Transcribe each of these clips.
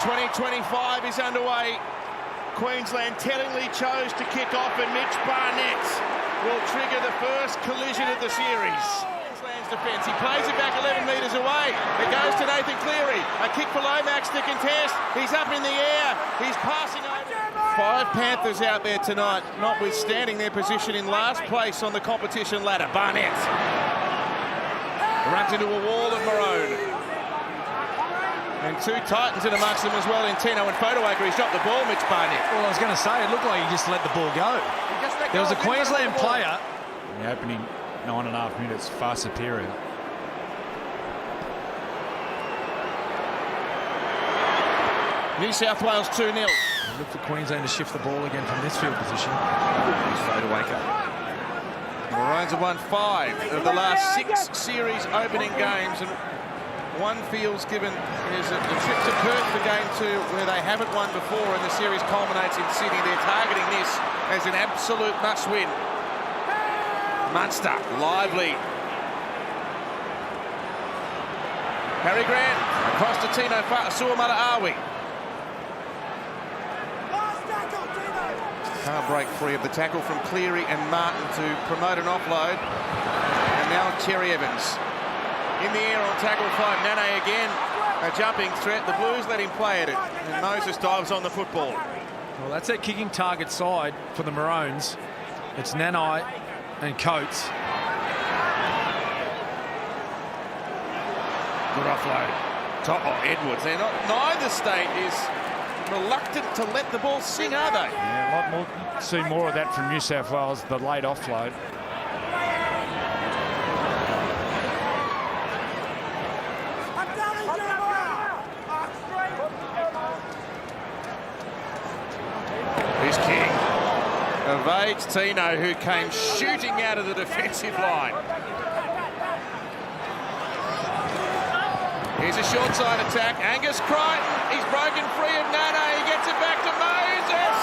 2025 is underway. Queensland tellingly chose to kick off, and Mitch Barnett will trigger the first collision of the series. Queensland's defence, he plays it back 11 metres away. It goes to Nathan Cleary. A kick for Lomax to contest. He's up in the air. He's passing over. 5 Panthers out there tonight, notwithstanding their position in last place on the competition ladder. Barnett runs into a wall of maroon. And 2 Titans in amongst them as well in Tino and Photoacre. He's dropped the ball, Mitch Barnett. Well, I was going to say, it looked like he just let the ball go. There was a Queensland player. In the opening 9.5 minutes, far superior. New South Wales 2-0. Look for Queensland to shift the ball again from this field position. Photoacre. Maroons have won 5 of the last 6 series opening games, and one feels given is a trip to Perth for game 2, where they haven't won before, and the series culminates in Sydney. They're targeting this as an absolute must-win. Munster, lively. Harry Grant across to Tino Suamala-Awi. Can't break free of the tackle from Cleary and Martin to promote an offload. And now Cherry Evans. In the air on tackle 5, Nane again, a jumping threat. The Blues let him play at it, and Moses dives on the football. Well, that's their kicking target side for the Maroons. It's Nanai and Coates. Good offload. Edwards. They're not. Neither state is reluctant to let the ball sing, are they? Yeah, a lot more. See more of that from New South Wales. The late offload. Here's King. Evades Tino, who came shooting out of the defensive line. Here's a short side attack. Angus Crichton, he's broken free of Nana. He gets it back to Moses.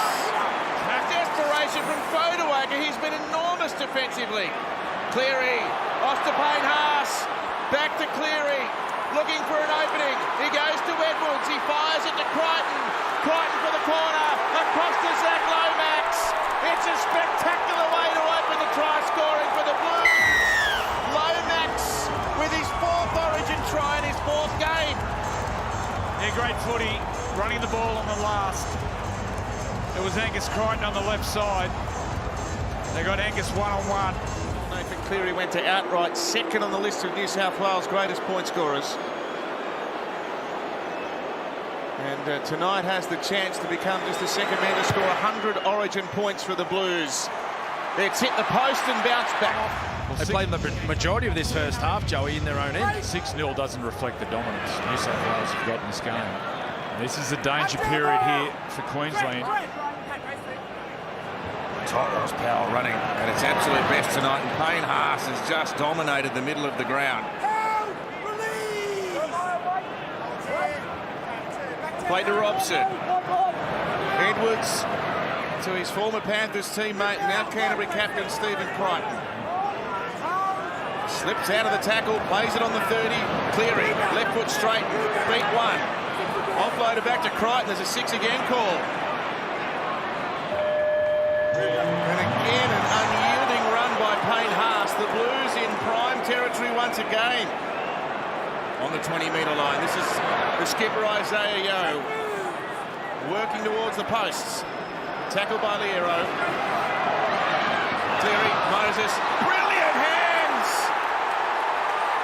Desperation from Photoacre. He's been enormous defensively. Cleary, off to Payne Haas. Back to Cleary, looking for an opening. He goes to Edwards. He fires it to Crichton. Crichton for the corner. Across to Zach Lomax. It's a spectacular way to open the try scoring for the Blues. Lomax with his 4th Origin try in his 4th game. Yeah, great footy. Running the ball on the last. It was Angus Crichton on the left side. They got Angus one-on-one. Nathan Cleary went to outright 2nd on the list of New South Wales' greatest point scorers. And tonight has the chance to become just the 2nd man to score 100 Origin points for the Blues. It's hit the post and bounced back. Well, they played the majority of this first half, Joey, in their own end. 6-0 doesn't reflect the dominance New South Wales have got in this game. This is a danger period here for Queensland. Top horsepower running at its absolute best tonight, and Payne Haas has just dominated the middle of the ground. Play to Robson. Edwards to his former Panthers teammate, now Canterbury captain Stephen Crichton. Slips out of the tackle, plays it on the 30. Cleary, left foot straight, beat 1. Offloaded back to Crichton. There's a 6 again call. And again, an unyielding run by Payne Haas. The Blues in prime territory once again. On the 20-metre line. This is the skipper, Isaiah Yeo, working towards the posts. Tackled by Liero. Cleary, Moses. Brilliant hands!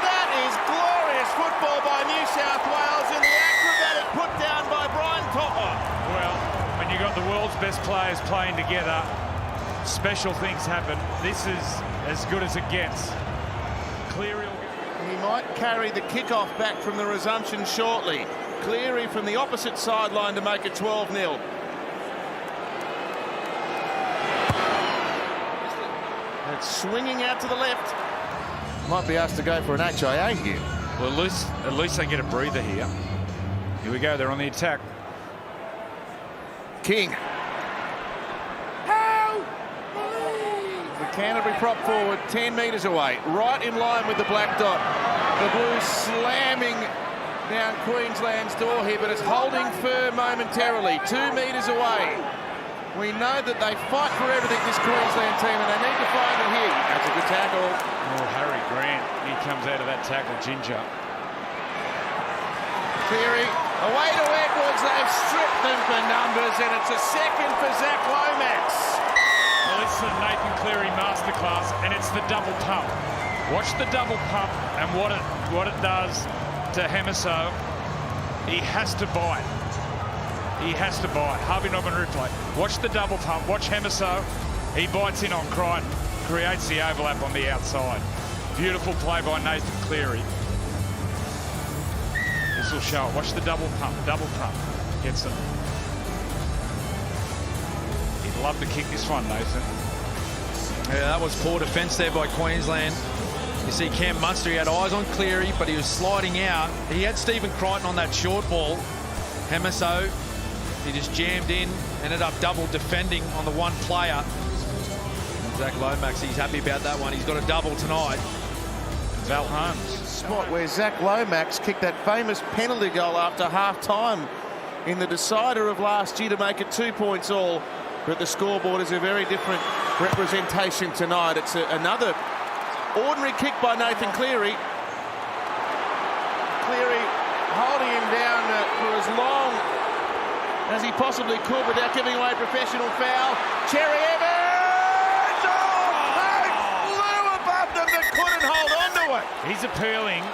That is glorious football by New South Wales, and the acrobatic put down by Brian Topper. Well, when you got the world's best players playing together, special things happen. This is as good as it gets. Cleary will... He might carry the kickoff back from the resumption shortly. Cleary from the opposite sideline to make it 12-0. It's swinging out to the left. Might be asked to go for an HIA here. Well, at least they get a breather here. Here we go, they're on the attack. King. The Canterbury prop forward 10 metres away, right in line with the black dot. The Blues slamming down Queensland's door here, but it's holding firm momentarily, 2 metres away. We know that they fight for everything, this Queensland team, and they need to find it here. That's a good tackle. Oh, Harry Grant, he comes out of that tackle, Ginger. Cleary, away to Edwards. They've stripped them for numbers, and it's a second for Zach Lomax. Well, this is a Nathan Cleary masterclass, and it's the double pump. Watch the double pump and what it does to Hemiso. He has to bite. He has to bite. Harvey Nobbin replay. Watch the double pump. Watch Hemiso. He bites in on Crichton. Creates the overlap on the outside. Beautiful play by Nathan Cleary. This will show it. Watch the double pump. Double pump. Gets them. He'd love to kick this one, Nathan. Yeah, that was poor defence there by Queensland. You see Cam Munster, he had eyes on Cleary, but he was sliding out. He had Stephen Crichton on that short ball. Hemiso, he just jammed in, ended up double defending on the one player. Zach Lomax, he's happy about that one. He's got a double tonight. Val Holmes. Spot where Zach Lomax kicked that famous penalty goal after half-time in the decider of last year to make it 2 points all. But the scoreboard is a very different representation tonight. It's another ordinary kick by Nathan Cleary. Cleary holding him down for as long as he possibly could without giving away a professional foul. Cherry Evans! Oh, they flew above them but couldn't hold on to it. He's appealing.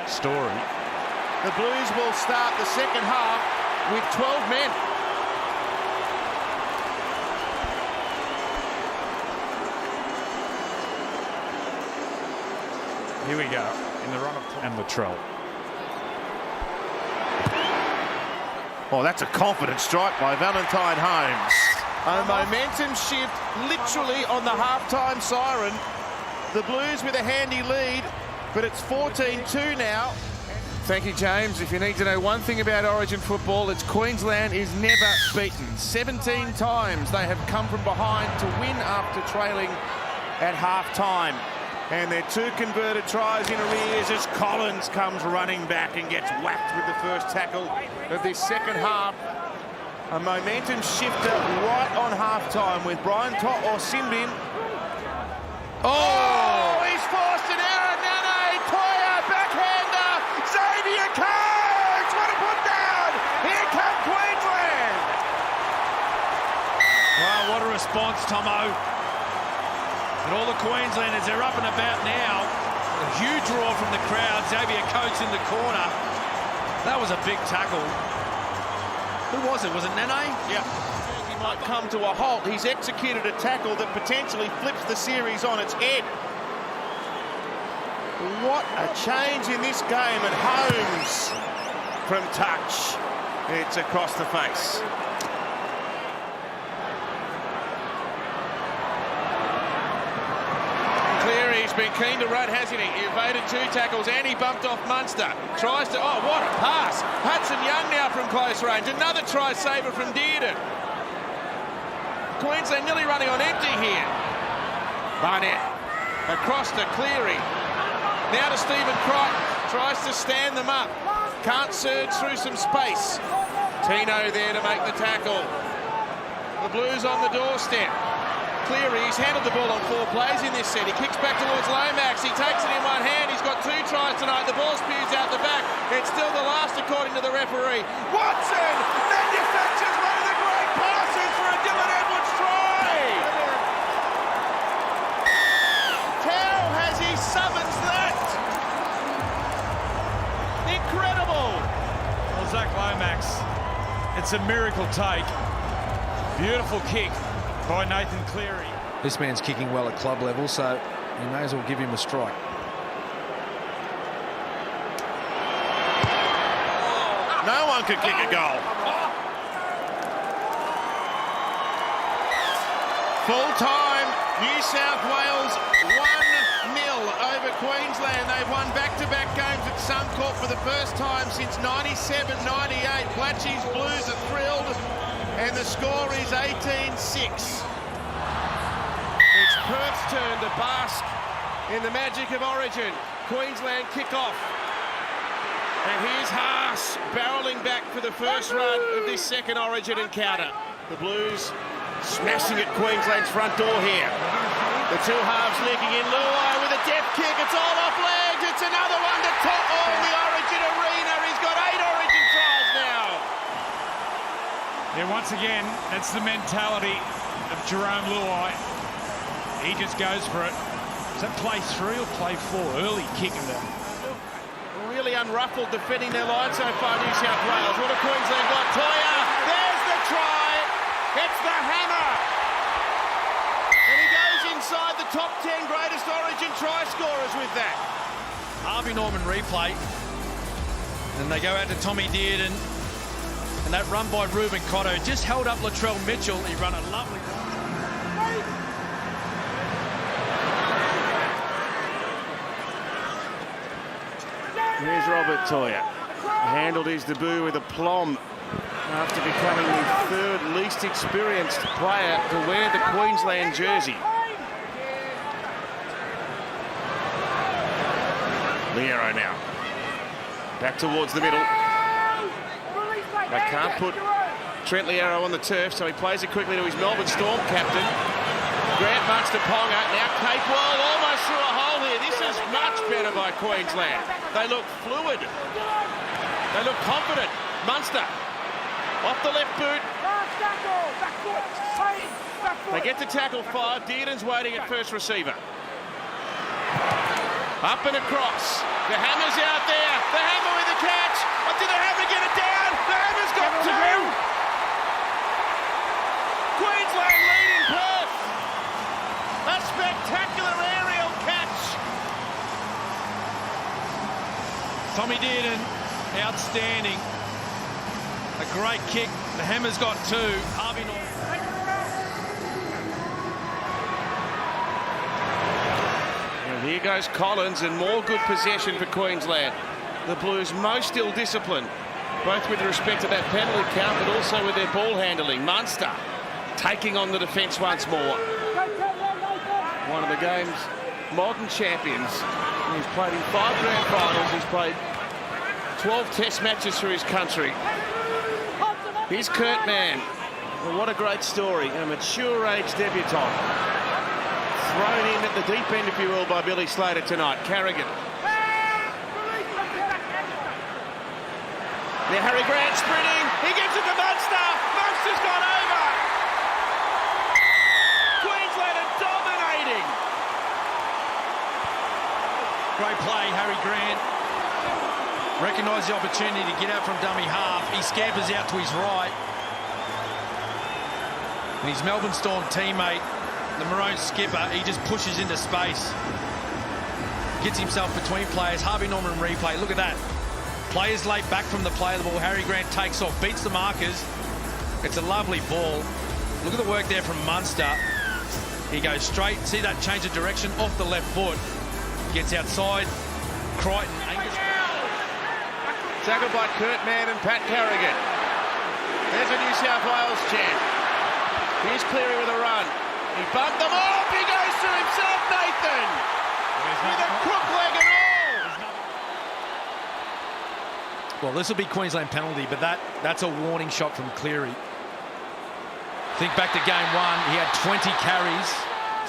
Story. The Blues will start the second half with 12 men. Here we go, in the run of and Latrell. Oh, that's a confident strike by Valentine Holmes. A momentum shift literally on the halftime siren. The Blues with a handy lead, but it's 14-2 now. Thank you, James. If you need to know one thing about Origin football, it's Queensland is never beaten. 17 times they have come from behind to win after trailing at halftime. And their 2 converted tries in arrears as Collins comes running back and gets whacked with the first tackle of this second half. A momentum shifter right on halftime with Brian or Simbin. Oh, he's forced an error. Nane, Toya, backhander, Xavier Coates, what a put down. Here come Queensland. Wow, what a response, Tomo. And all the Queenslanders, they're up and about now. A huge roar from the crowd. Xavier Coates in the corner. That was a big tackle. Who was it? Was it Nene? Yeah. He might come to a halt. He's executed a tackle that potentially flips the series on its head. What a change in this game. And Holmes from touch. It's across the face. Cleary's been keen to run, hasn't he? He evaded 2 tackles and he bumped off Munster. Tries to, oh, what a pass. Hudson Young now from close range. Another try saver from Dearden. Queensland nearly running on empty here. Barnett across to Cleary. Now to Stephen Crichton. Tries to stand them up. Can't surge through some space. Tino there to make the tackle. The Blues on the doorstep. Cleary, he's handled the ball on 4 plays in this set. He kicks back towards Lomax. He takes it in one hand. He's got 2 tries tonight. The ball spews out the back. It's still the last according to the referee. Watson manufactures one of the great passes for a Dylan Edwards try. How has he summons that? Incredible. Well, Zach Lomax, it's a miracle take. Beautiful kick by Nathan Cleary. This man's kicking well at club level, so you may as well give him a strike. No one could kick a goal. Full time, New South Wales 1-0 over Queensland. They've won back-to-back games at Suncorp for the first time since 97-98. Blatchy's Blues are thrilled. And the score is 18-6. It's Perth's turn to bask in the magic of Origin. Queensland kick off. And here's Haas barrelling back for the first run of this second Origin encounter. The Blues smashing at Queensland's front door here. The two halves linking in. Luai with a depth kick. It's all off legs. It's another one to top all the Origin arena. He's got 8 Origin tries now. Yeah, once again, that's the mentality of Jerome Luai. He just goes for it. Is that play 3 or play 4? Early kicking them. Really unruffled defending their line so far, New South Wales. What have Queensland got? Toya, there's the try. It's the hammer. And he goes inside the top 10 greatest Origin try scorers with that. Harvey Norman replay. And they go out to Tommy Dearden. And that run by Ruben Cotto just held up Latrell Mitchell. He ran a lovely run. Here's Robert Toya. Handled his debut with aplomb after becoming the third least experienced player to wear the Queensland jersey. Liero now. Back towards the middle. They can't put Trent Liero on the turf, so he plays it quickly to his Melbourne Storm captain. Grant Munster Ponga. Now Capewell almost through a hole here. This is much better by Queensland. They look fluid. They look confident. Munster off the left boot. They get to tackle 5. Dearden's waiting at first receiver. Up and across. The hammer's out there. The hammer with the catch. Oh, did the hammer get it down? The hammer's got 2. Queensland leading Perth. A spectacular aerial catch. Tommy Dearden, outstanding. A great kick. The hammer's got 2. Harvey Norman. And here goes Collins, and more good possession for Queensland. The Blues most ill-disciplined, both with respect to that penalty count, but also with their ball handling. Munster taking on the defence once more. One of the game's modern champions. He's played in 5 grand finals. He's played 12 test matches for his country. Here's Kurt Mann. Well, what a great story. A mature age debutant. Thrown in at the deep end, if you will, by Billy Slater tonight. Carrigan. Now Harry Grant sprinting. He gets it to Munster. Munster's gone over. Queensland are dominating. Great play, Harry Grant. Recognised the opportunity to get out from dummy half. He scampers out to his right. And his Melbourne Storm teammate, the Maroon skipper, he just pushes into space. Gets himself between players. Harvey Norman replay. Look at that. Players late back from the play of the ball. Harry Grant takes off, beats the markers. It's a lovely ball. Look at the work there from Munster. He goes straight. See that change of direction off the left foot. Gets outside. Crichton. Angus. Tackled by Kurt Mann and Pat Carrigan. There's a New South Wales chant. Here's Cleary with a run. He bumped them off. He goes to himself, Nathan. With a crook leg and all. Well, this will be Queensland penalty, but that's a warning shot from Cleary. Think back to game 1. He had 20 carries.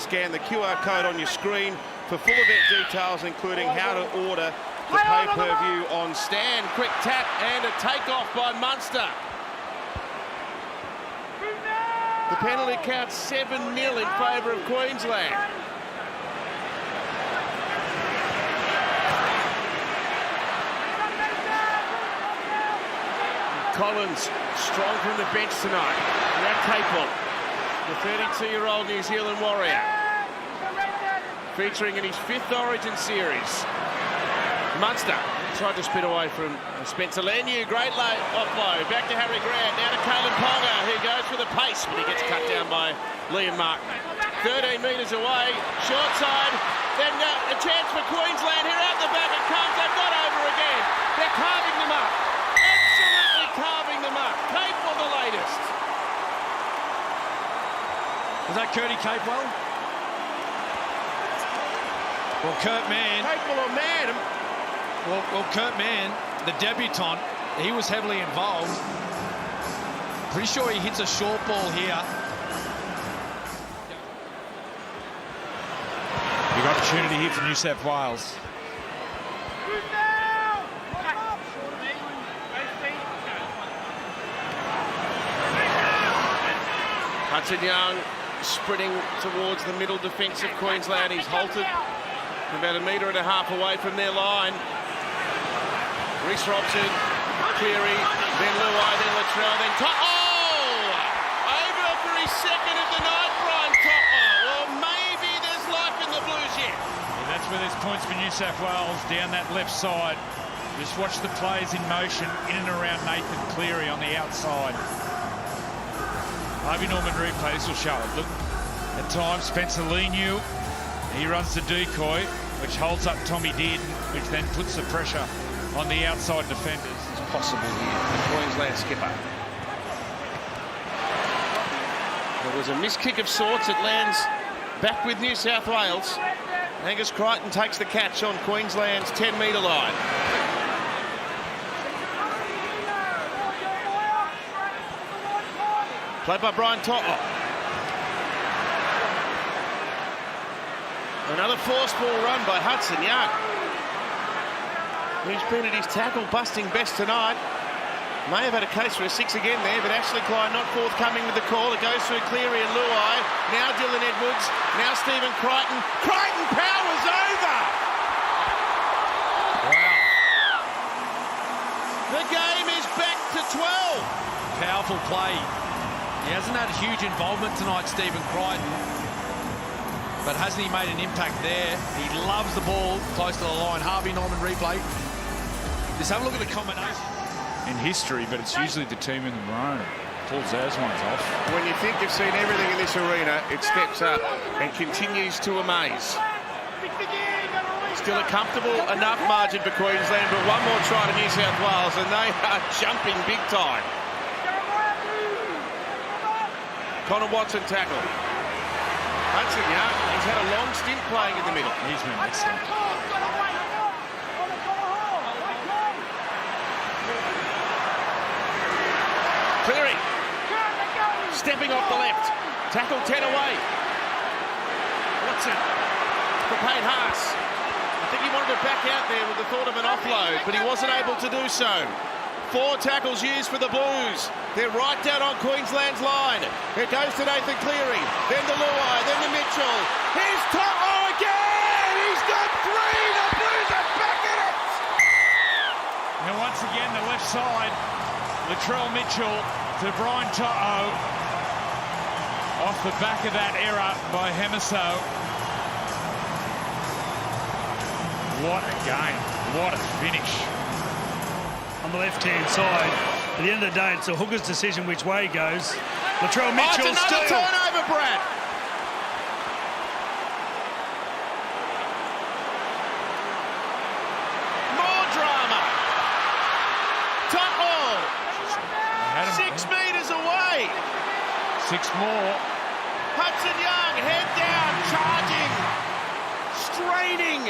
Scan the QR code on your screen for full event details, including how to order the pay-per-view on Stan. Quick tap and a takeoff by Munster. The penalty counts 7-0 in favour of Queensland. Collins strong from the bench tonight. Now Capewell, the 32-year-old New Zealand warrior, featuring in his 5th Origin series. Munster tried to spin away from Spencer Leniu. Great offload. Back to Harry Grant. Now to Kalen Ponga, who goes for the pace, but he gets cut down by Liam Martin. 13 metres away. Short side. Then a chance for Queensland. Here out the back it comes. They've got over again. They're carving them up. Absolutely carving them up. Capewell the latest. Was that Curdy Capewell? Well, Kurt Mann. Capewell or Mann. Well, Kurt Mann the debutant, he was heavily involved. Pretty sure he hits a short ball here. Big opportunity here for New South Wales. Hudson Young sprinting towards the middle defence of Queensland. He's halted about 1.5 metres away from their line. Reece Robson, Cleary, then Luai, then Latrell, then over for his second of the night, Brian To'o. Well, maybe there's life in the Blues yet. Yeah, that's where there's points for New South Wales down that left side. Just watch the players in motion in and around Nathan Cleary on the outside. Harvey Norman replay, this will show it. Look, at times Spencer Leniu, he runs the decoy, which holds up Tommy Dearden, which then puts the pressure on the outside defenders. It's possible here, the Queensland skipper. There was a missed kick of sorts. It lands back with New South Wales. Angus Crichton takes the catch on Queensland's 10-metre line. Played by Brian To'o. Another force ball run by Hudson Young. He's been at his tackle-busting best tonight. May have had a case for a 6 again there, but Ashley Klein not forthcoming with the call. It goes through Cleary and Luai. Now Dylan Edwards. Now Stephen Crichton. Crichton powers over! Wow. The game is back to 12. Powerful play. He hasn't had huge involvement tonight, Stephen Crichton. But hasn't he made an impact there? He loves the ball close to the line. Harvey Norman replay. Just have a look at the combination. In history, but it's usually the team in the row. Pulls those ones off. When you think you've seen everything in this arena, it steps up and continues to amaze. Still a comfortable enough margin for Queensland, but one more try to New South Wales, and they are jumping big time. Connor Watson tackle. Hudson Young, he's had a long stint playing in the middle. He's been excellent. Cleary, stepping off the left. Tackle 10 away. Watson for Payne Haas. I think he wanted to back out there with the thought of an offload, but he wasn't able to do so. 4 tackles used for the Blues. They're right down on Queensland's line. It goes to Nathan Cleary, then the Luai, then the Mitchell. Here's To'o again! He's got 3! The Blues are back in it! Now once again, the left side, Latrell Mitchell to Brian To'o. Off the back of that error by Hemiso. What a game. What a finish. On the left-hand side. At the end of the day, it's a hooker's decision which way he goes. Latrell Mitchell it's another still. turnover, Brad. More drama. To'o. 6 metres away. 6 more. Hudson Young, head down, charging, straining,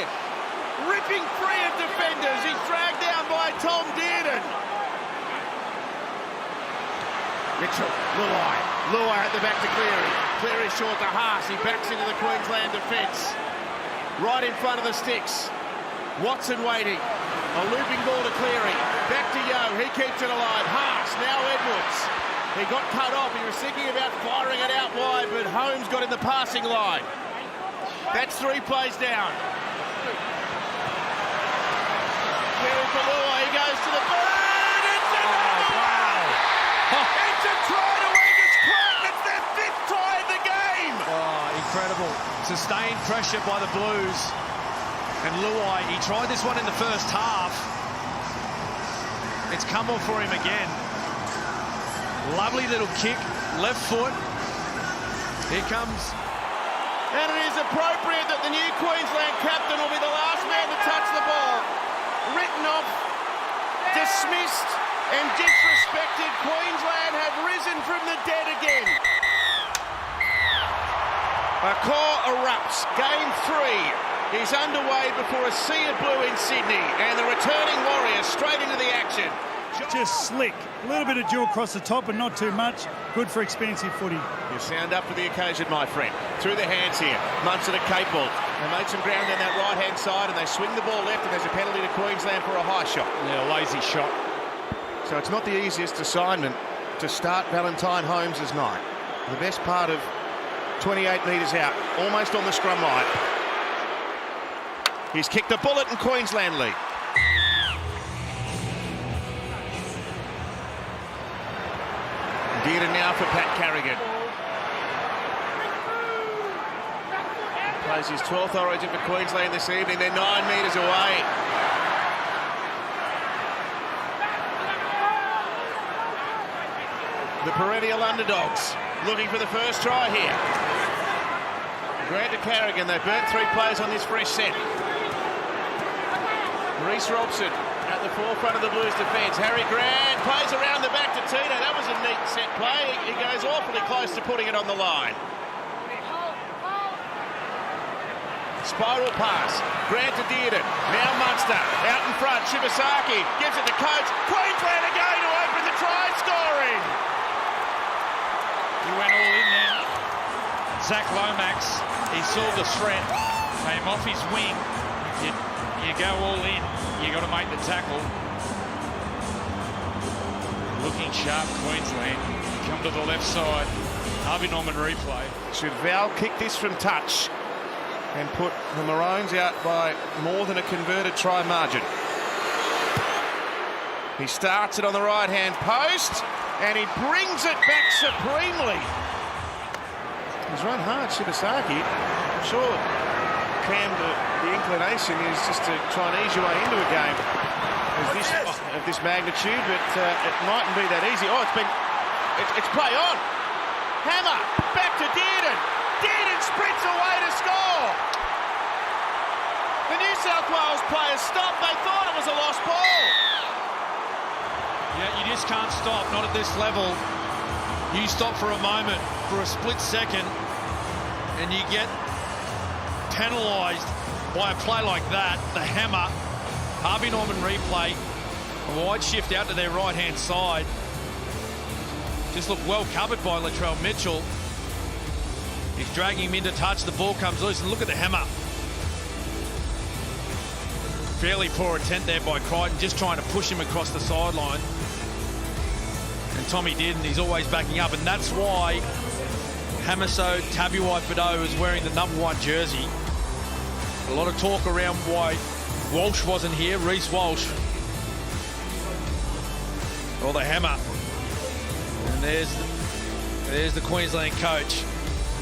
ripping free of defenders. He's dragged down by Tom Dearden. Mitchell, Luai at the back to Cleary. Cleary short to Haas. He backs into the Queensland defence. Right in front of the sticks. Watson waiting. A looping ball to Cleary. Back to Yo. He keeps it alive. Haas, now Edwards. He got cut off. He was thinking about firing it out wide, but Holmes got in the passing line. That's 3 plays down. Cleary for Luai. He goes to the bird. It's It's a try to Angus Crichton. It's their 5th try in the game. Oh, incredible. Sustained pressure by the Blues. And Luai, he tried this one in the first half. It's come off for him again. Lovely little kick, left foot. Here comes. And it is appropriate that the new Queensland captain will be the last man to touch the ball. Written off, dismissed and disrespected. Queensland have risen from the dead again. A core erupts. Game 3 is underway before a sea of blue in Sydney, and the returning Warriors straight into the action. Just slick. A little bit of dual across the top and not too much. Good for expansive footy. You sound up for the occasion, my friend. Through the hands here. Munster to Cape Ball. They made some ground down that right-hand side and they swing the ball left and there's a penalty to Queensland for a high shot. Yeah, lazy shot. So it's not the easiest assignment to start Valentine Holmes' night. The best part of 28 metres out, almost on the scrum line. He's kicked a bullet and Queensland lead. Dearden now for Pat Carrigan. Plays his 12th origin for Queensland this evening. They're 9 metres away. The perennial underdogs looking for the first try here. Grant to Carrigan. They've burnt 3 players on this fresh set. Reece Robson at the forefront of the Blues defence. Harry Grant plays around the back to Tino. That was a neat set play. He goes awfully close to putting it on the line. Spiral pass. Grant to Dearden. Now Munster out in front. Shibasaki gives it to Coates. Queensland again to open the try scoring. He went all in there. Zach Lomax, he saw the threat, came off his wing. You go all in, you got to make the tackle. Looking sharp, Queensland. Come to the left side. Harvey Norman replay. Should Val kick this from touch and put the Maroons out by more than a converted try margin. He starts it on the right-hand post and he brings it back supremely. He's run hard, Shibasaki. I'm sure Cam, the inclination is just to try and ease your way into a game of this magnitude, but it mightn't be that easy. Oh, it's play on. Hammer back to Dearden. Dearden sprints away to score. The New South Wales players stopped. They thought it was a lost ball. Yeah, you just can't stop, not at this level. You stop for a moment, for a split second, and you get penalised by a play like that. The hammer, Harvey Norman replay, a wide shift out to their right-hand side. Just looked well covered by Latrell Mitchell. He's dragging him into touch, the ball comes loose, and look at the hammer. Fairly poor attempt there by Crichton, just trying to push him across the sideline. And Tommy did, and he's always backing up, and that's why Hamiso Tabuai-Fidow is wearing the #1 jersey. A lot of talk around why Walsh wasn't here, Reece Walsh. Or the hammer. And there's the Queensland coach.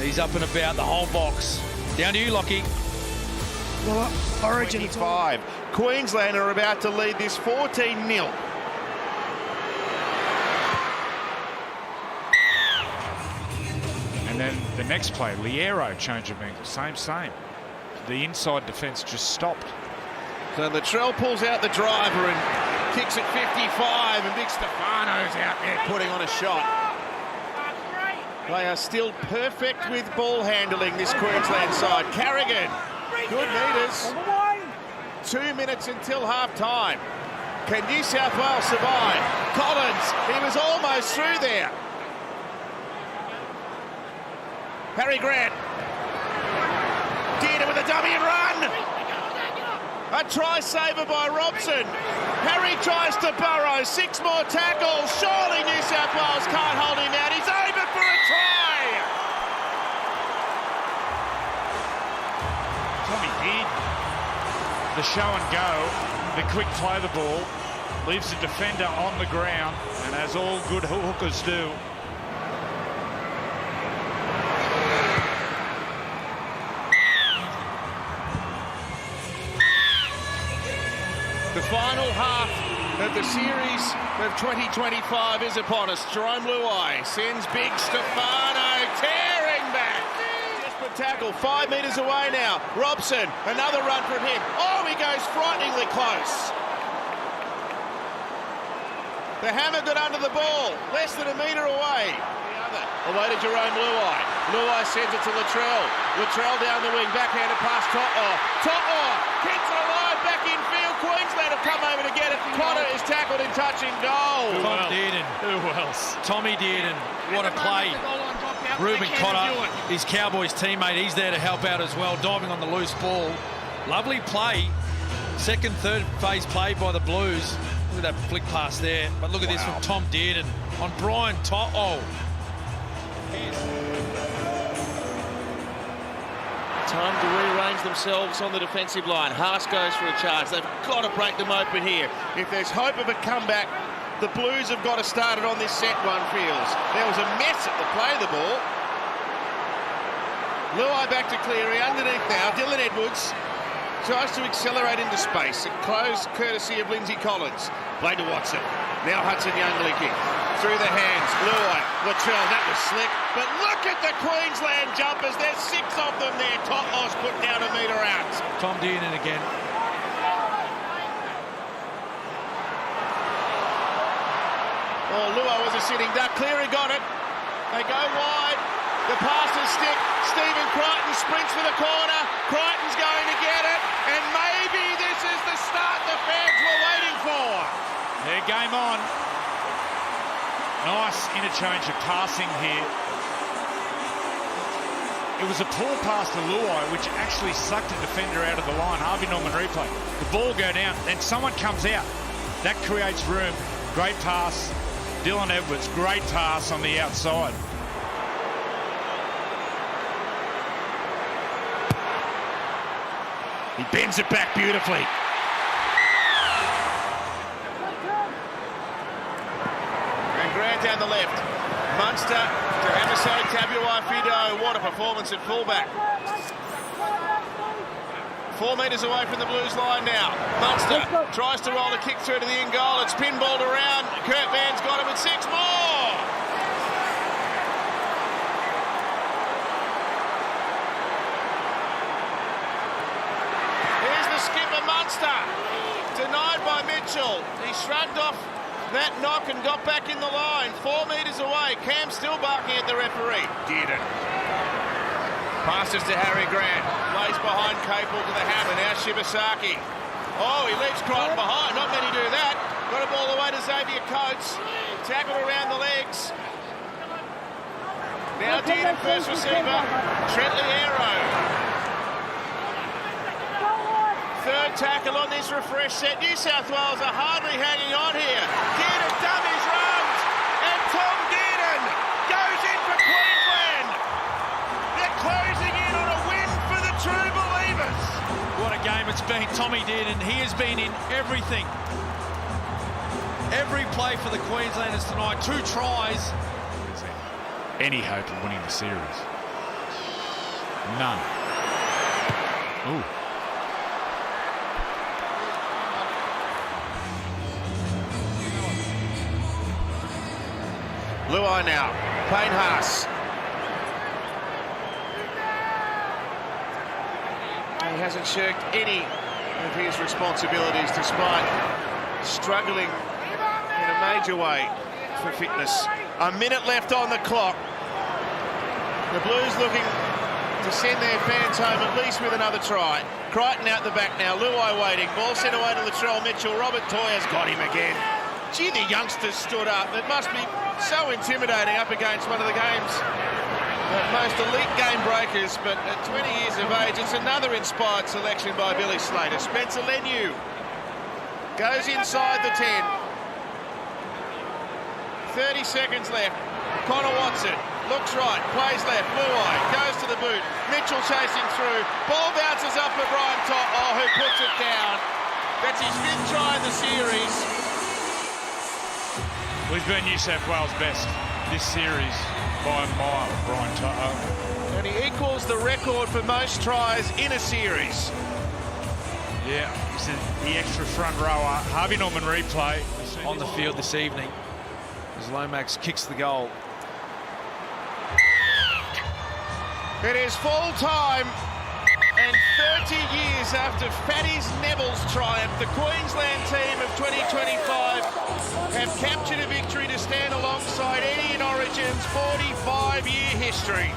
He's up and about the whole box. Down to you, Lockie. Well, Origin 25. Queensland are about to lead this 14-0. And then the next play, Liero change of angle, same. The inside defence just stopped. So Latrell pulls out the driver and kicks at 55, and Big Stefano's out there putting on a shot. They are still perfect with ball handling, this Queensland side. Carrigan, good meters. 2 minutes until half-time. Can New South Wales survive? Collins, he was almost through there. Harry Grant. Dearden with a dummy and run. A try saver by Robson. Harry tries to burrow. 6 more tackles. Surely New South Wales can't hold him out. He's over for a try. Tommy did the show and go, the quick play the ball, leaves the defender on the ground, and as all good hookers do. The final half of the series of 2025 is upon us. Jerome Luai sends Big Stefano tearing back. Desperate tackle, 5 metres away now. Robson, another run from him. Oh, he goes frighteningly close. The hammer got under the ball, less than a metre away. Away to Jerome Luai. Luai sends it to Latrell. Latrell down the wing, backhanded pass To'o. To'o keeps it alive back in field. Queensland have come over to get it. Connor is tackled in touch. much in goal. Tom Dearden. Who else? Tommy Dearden. What a play. Reuben Cotter, his Cowboys teammate, he's there to help out as well, diving on the loose ball. Lovely play. Second, third phase play by the Blues. Look at that flick pass there. But look at this from Tom Dearden on Brian To'o. Time to rearrange themselves on the defensive line. Haas goes for a charge. They've got to break them open here. If there's hope of a comeback, the Blues have got to start it on this set, one feels. There was a mess at the play of the ball. Luai back to Cleary, underneath now. Dylan Edwards tries to accelerate into space. It closed courtesy of Lindsay Collins. Played to Watson. Now Hudson Young leaking. Through the hands. Luai. Latrell, that was slick. But look at the Queensland jumpers. There's 6 of them there. Totlos put down a metre out. Tom Dearden again. Oh, Luai was a sitting duck. Cleary got it. They go wide. The passes stick. Stephen Crichton sprints for the corner. Crichton's going to get it. And maybe this is the start the fans were waiting for. Their game on. Nice interchange of passing here. It was a poor pass to Luai, which actually sucked a defender out of the line. Harvey Norman replay. The ball go down, then someone comes out. That creates room. Great pass. Dylan Edwards, great pass on the outside. He bends it back beautifully. And Grant down the left. Munster to Hamiso Tabuai-Fidow. What a performance at fullback. 4 metres away from the Blues line now. Munster tries to roll a kick through to the in goal. It's pinballed around. Kurt Vann's got it with 6 more. Here's the skipper, Munster. Denied by Mitchell. He shrugged off that knock and got back in the line. 4 metres away. Cam still barking at the referee. Dearden. Passes to Harry Grant. Plays behind Capel to the hammer. Now Shibasaki. Oh, he leaves Crichton behind. Not many do that. Got a ball away to Xavier Coates. Tackled around the legs. Now Dearden, first receiver. Trentley Arrow. Third tackle on this refresh set. New South Wales are hardly hanging on here. Dearden dummies runs. And Tom Dearden goes in for Queensland. They're closing in on a win for the true believers. What a game it's been. Tommy Dearden, he has been in everything. Every play for the Queenslanders tonight. 2 tries. Any hope of winning the series? None. Ooh. Luai now. Payne Haas. He hasn't shirked any of his responsibilities despite struggling in a major way for fitness. A minute left on the clock. The Blues looking to send their fans home at least with another try. Crichton out the back now. Luai waiting. Ball sent away to Latrell Mitchell. Robert Toyer's got him again. Gee, the youngsters stood up. It must be so intimidating up against one of the game's most elite game breakers, but at 20 years of age, it's another inspired selection by Billy Slater. Spencer Leniu goes inside the 10. 30 seconds left. Connor Watson looks right, plays left. Luai goes to the boot. Mitchell chasing through. Ball bounces up for Brian To'o, who puts it down. That's his 5th try in the series. Well, he's been New South Wales best this series by a mile, Brian To'o. And he equals the record for most tries in a series. Yeah, he's the extra front rower. Harvey Norman replay. On the field this evening as Lomax kicks the goal. It is full time, and 30 years after Fatty's Neville's triumph, the Queensland team of 2025 have captured a victory to stand alongside Eddie in Origin's 45-year history.